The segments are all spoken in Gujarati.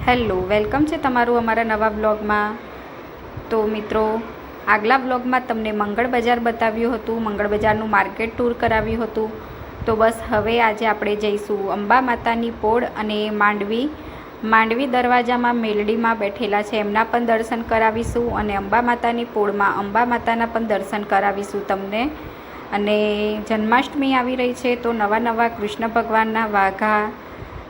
હેલો, વેલકમ છે તમારું અમારા નવા બ્લોગમાં। તો મિત્રો, આગલા બ્લોગમાં તમને મંગળ બજાર બતાવ્યું હતું, મંગળ બજારનું માર્કેટ ટૂર કરાવ્યું હતું। તો બસ હવે આજે આપણે જઈશું અંબા માતાની પોળ અને માંડવી દરવાજામાં મેલડીમાં બેઠેલા છે એમના પણ દર્શન કરાવીશું, અને અંબા માતાની પોળમાં અંબા માતાના પણ દર્શન કરાવીશું તમને। અને જન્માષ્ટમી આવી રહી છે તો નવા કૃષ્ણ ભગવાનના વાઘા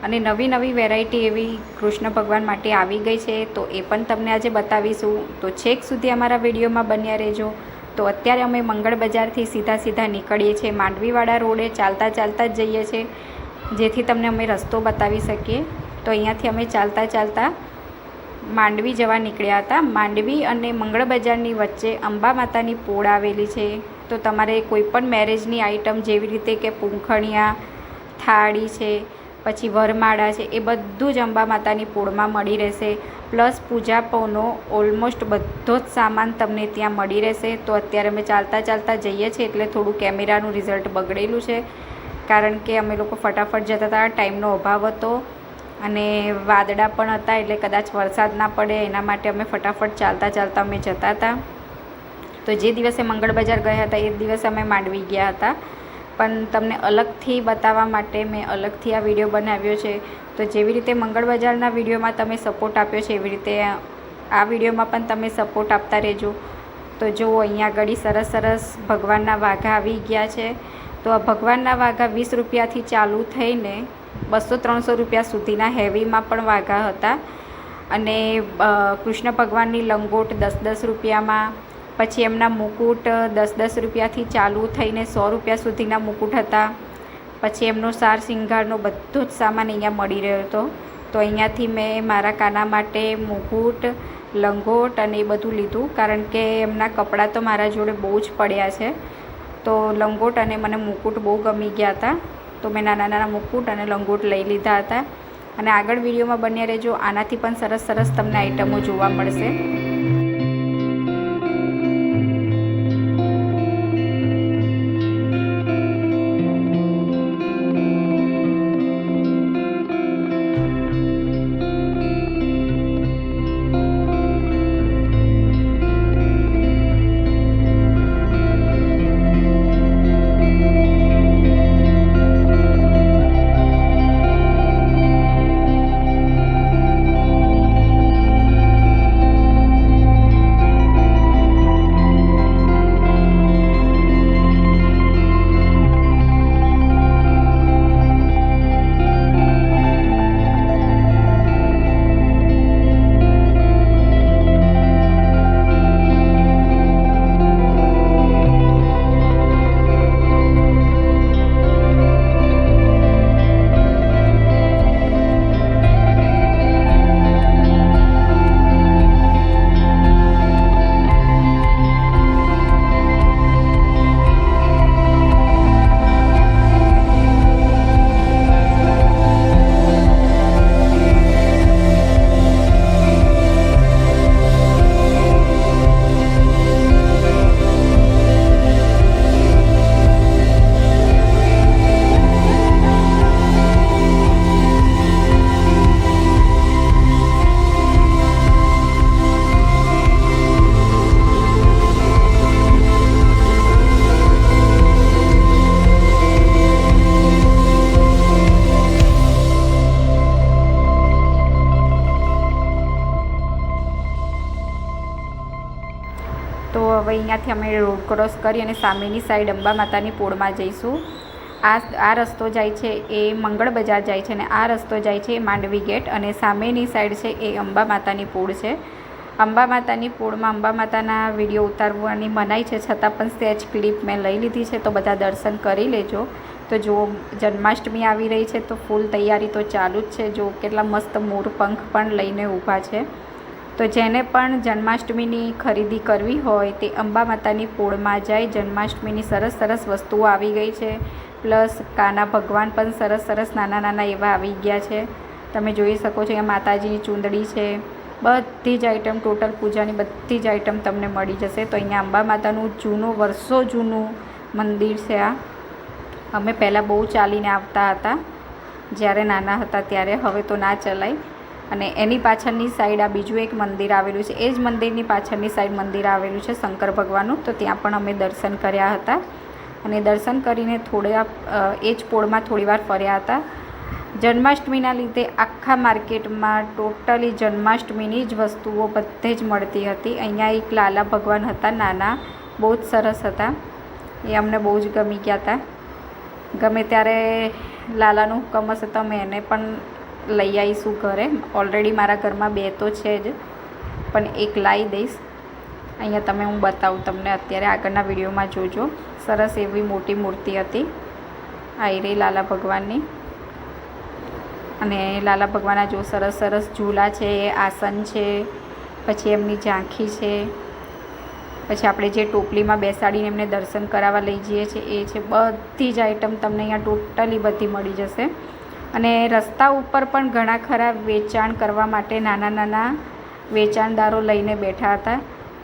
અને નવી વેરાયટી એવી કૃષ્ણ ભગવાન માટે આવી ગઈ છે, તો એ પણ તમને આજે બતાવીશું। તો છેક સુધી અમારા વિડીયોમાં બન્યા રહેજો। તો અત્યારે અમે મંગળ બજારથી સીધા નીકળીએ છીએ માંડવીવાળા રોડે, ચાલતા જ જઈએ છીએ, જેથી તમને અમે રસ્તો બતાવી શકીએ। તો અહીંયાથી અમે ચાલતા માંડવી જવા નીકળ્યા હતા। માંડવી અને મંગળ બજારની વચ્ચે અંબા માતાની પોળ આવેલી છે। તો તમારે કોઈ પણ મેરેજની આઈટમ જેવી રીતે કે પૂંખણિયા, થાળી છે, પછી વરમાળા છે, એ બધું જ અંબા માતાની પોળમાં મળી રહેશે। પ્લસ પૂજા પૌનો ઓલમોસ્ટ બધો જ સામાન તમને ત્યાં મળી રહેશે। તો અત્યારે અમે ચાલતા જઈએ છીએ એટલે થોડું કેમેરાનું રિઝલ્ટ બગડેલું છે, કારણ કે અમે લોકો ફટાફટ જતા હતા, ટાઈમનો અભાવ હતો અને વાદળા પણ હતા, એટલે કદાચ વરસાદ ના પડે એના માટે અમે ફટાફટ ચાલતા અમે જતા હતા। તો જે દિવસે મંગળ બજાર ગયા હતા એ જ દિવસે અમે માંડવી ગયા હતા, પણ તમને અલગથી બતાવવા માટે મેં અલગથી આ વિડીયો બનાવ્યો છે। તો જેવી રીતે મંગળ બજારના વિડીયોમાં તમે સપોર્ટ આપ્યો છે, એવી રીતે આ વિડીયોમાં પણ તમે સપોર્ટ આપતા રહેજો। તો જુઓ, અહીંયા આગળ સરસ ભગવાનના વાઘા આવી ગયા છે। તો આ ભગવાનના વાઘા 20 રૂપિયાથી ચાલુ થઈને 200-300 રૂપિયા સુધીના હેવીમાં પણ વાઘા હતા, અને કૃષ્ણ ભગવાનની લંગોટ 10-10 રૂપિયામાં, પછી એમના મુકુટ 10-10 રૂપિયાથી ચાલુ થઈને 100 રૂપિયા સુધીના મુકુટ હતા। પછી એમનો સાર શિંગારનો બધો જ સામાન અહીંયા મળી રહ્યો હતો। તો અહીંયાથી મેં મારા કાના માટે મુકુટ, લંગોટ અને એ બધું લીધું, કારણ કે એમના કપડાં તો મારા જોડે બહુ જ પડ્યા છે। તો લંગોટ અને મને મુકુટ બહુ ગમી ગયા હતા, તો મેં નાના મુકુટ અને લંગોટ લઈ લીધા હતા। અને આગળ વિડીયોમાં બન્યા રહેજો, આનાથી પણ સરસ તમને આઈટમો જોવા મળશે। તો હવે અહીંયાથી અમે રોડ ક્રોસ કરી અને સામેની સાઈડ અંબા માતાની પોળમાં જઈશું। આ રસ્તો જાય છે એ મંગળ બજાર જાય છે, અને આ રસ્તો જાય છે માંડવી ગેટ, અને સામેની સાઈડ છે એ અંબા માતાની પોળ છે। અંબા માતાની પોળમાં અંબા માતાના વિડીયો ઉતારવાની મનાઈ છે, છતાં પણ સ્ટેજ ક્લિપ મેં લઈ લીધી છે, તો બધા દર્શન કરી લેજો। તો જો જન્માષ્ટમી આવી રહી છે તો ફૂલ તૈયારી તો ચાલુ જ છે। જો કેટલા મસ્ત મોરપંખ પણ લઈને ઊભા છે। તો જેને પણ જન્માષ્ટમીની ખરીદી કરવી હોય તે અંબા માતાની પોળમાં જાય। જન્માષ્ટમીની સરસ વસ્તુઓ આવી ગઈ છે, પ્લસ કાના ભગવાન પણ સરસ નાના એવા આવી ગયા છે। તમે જોઈ શકો છો, અહીંયા માતાજીની ચૂંદડી છે, બધી જ આઈટમ, ટોટલ પૂજાની બધી જ આઈટમ તમને મળી જશે। તો અહીંયા અંબા માતાનું વર્ષો જૂનું મંદિર છે આ। અમે પહેલાં બહુ ચાલીને આવતા હતા જ્યારે નાના હતા ત્યારે, હવે તો ના ચલાય। અને એની પાછળની સાઈડ આ બીજું એક મંદિર આવેલું છે. એ જ મંદિરની પાછળની સાઈડ મંદિર આવેલું છે શંકર ભગવાનનું. તો ત્યાં પણ અમે દર્શન કર્યા હતા અને દર્શન કરીને થોડા એ જ પોળમાં થોડીવાર ફર્યા હતા. જન્માષ્ટમીના લીધે આખા માર્કેટમાં ટોટલી જન્માષ્ટમીની જ વસ્તુઓ બધે જ મળતી હતી. અહીંયા એક લાલા ભગવાન હતા નાના, બહુ જ સરસ હતા. એ અમને બહુ જ ગમી ગયા હતા. ગમે ત્યારે લાલાનો હુકમ હશે તો અમે એને પણ લઈ આવીશું ઘરે. ઓલરેડી મારા ઘરમાં 2 તો છે જ, પણ એક લાવી દઈશ. અહીંયા તમે હું બતાવું તમને, અત્યારે આગળના વિડીયોમાં જોજો. સરસ એવી મોટી મૂર્તિ હતી આયરે લાલા ભગવાનની. અને લાલા ભગવાનના જો સરસ સરસ ઝૂલા છે, આસન છે, પછી એમની ઝાંખી છે, પછી આપણે જે ટોપલીમાં બેસાડીને એમને દર્શન કરાવવા લઈ જઈએ છીએ એ છે. બધી જ આઈટમ તમને અહીંયા ટોટલી બધી મળી જશે. અને રસ્તા ઉપર પણ ઘણા ખરા વેચાણ કરવા માટે નાના નાના વેચાણદારો લઈને બેઠા હતા.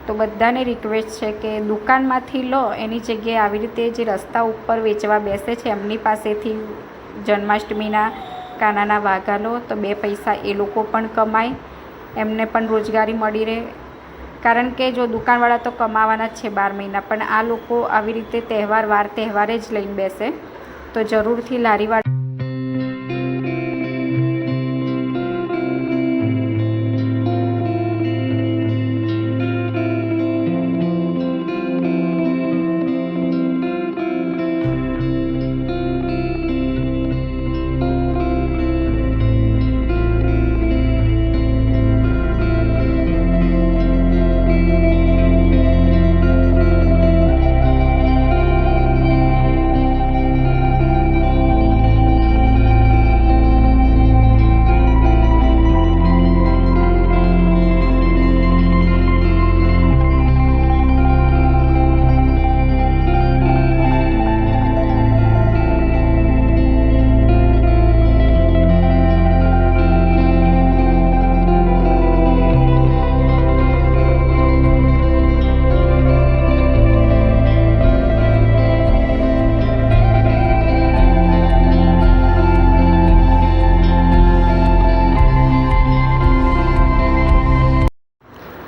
તો બધાને રિક્વેસ્ટ છે કે દુકાનમાંથી લો એની જગ્યાએ આવી રીતે જે રસ્તા ઉપર વેચવા બેસે છે એમની પાસેથી જન્માષ્ટમીના કાનાના વાઘા લો, તો 2 પૈસા એ લોકો પણ કમાય, એમને પણ રોજગારી મળી રહે. કારણ કે જો દુકાનવાળા તો કમાવાના જ છે 12 મહિના, પણ આ લોકો આવી રીતે તહેવારે જ લઈને બેસે. તો જરૂરથી લારીવાળા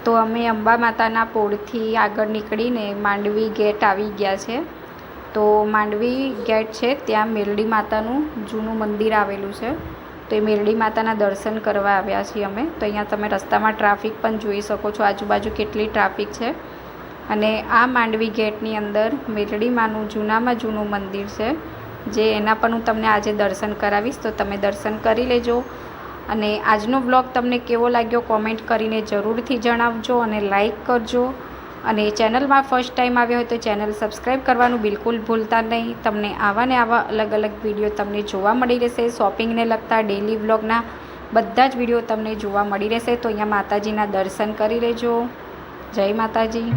તો અમે અંબા માતાના પોળથી આગળ નીકળીને માંડવી ગેટ આવી ગયા છે. તો માંડવી ગેટ છે ત્યાં મેરડી માતાનું જૂનું મંદિર આવેલું છે. તો એ મેરડી માતાના દર્શન કરવા આવ્યા છીએ અમે. તો અહીંયા તમે રસ્તામાં ટ્રાફિક પણ જોઈ શકો છો, આજુબાજુ કેટલી ટ્રાફિક છે. અને આ માંડવી ગેટની અંદર મેરડી માનું જૂનામાં જૂનું મંદિર છે, જે એના પણ હું તમને આજે દર્શન કરાવીશ. તો તમે દર્શન કરી લેજો. અને આજનો વ્લોગ તમને કેવો લાગ્યો કોમેન્ટ કરીને જરૂરથી જણાવજો અને લાઈક કરજો. અને ચેનલમાં ફર્સ્ટ ટાઈમ આવ્યો હોય તો ચેનલ સબસ્ક્રાઈબ કરવાનું બિલકુલ ભૂલતા નહીં. તમને આવા ને આવા અલગ અલગ વિડીયો તમને જોવા મળી રહેશે. શોપિંગને લગતા ડેલી વ્લોગના બધા જ વિડીયો તમને જોવા મળી રહેશે. તો અહીંયા માતાજીના દર્શન કરી લેજો. જય માતાજી.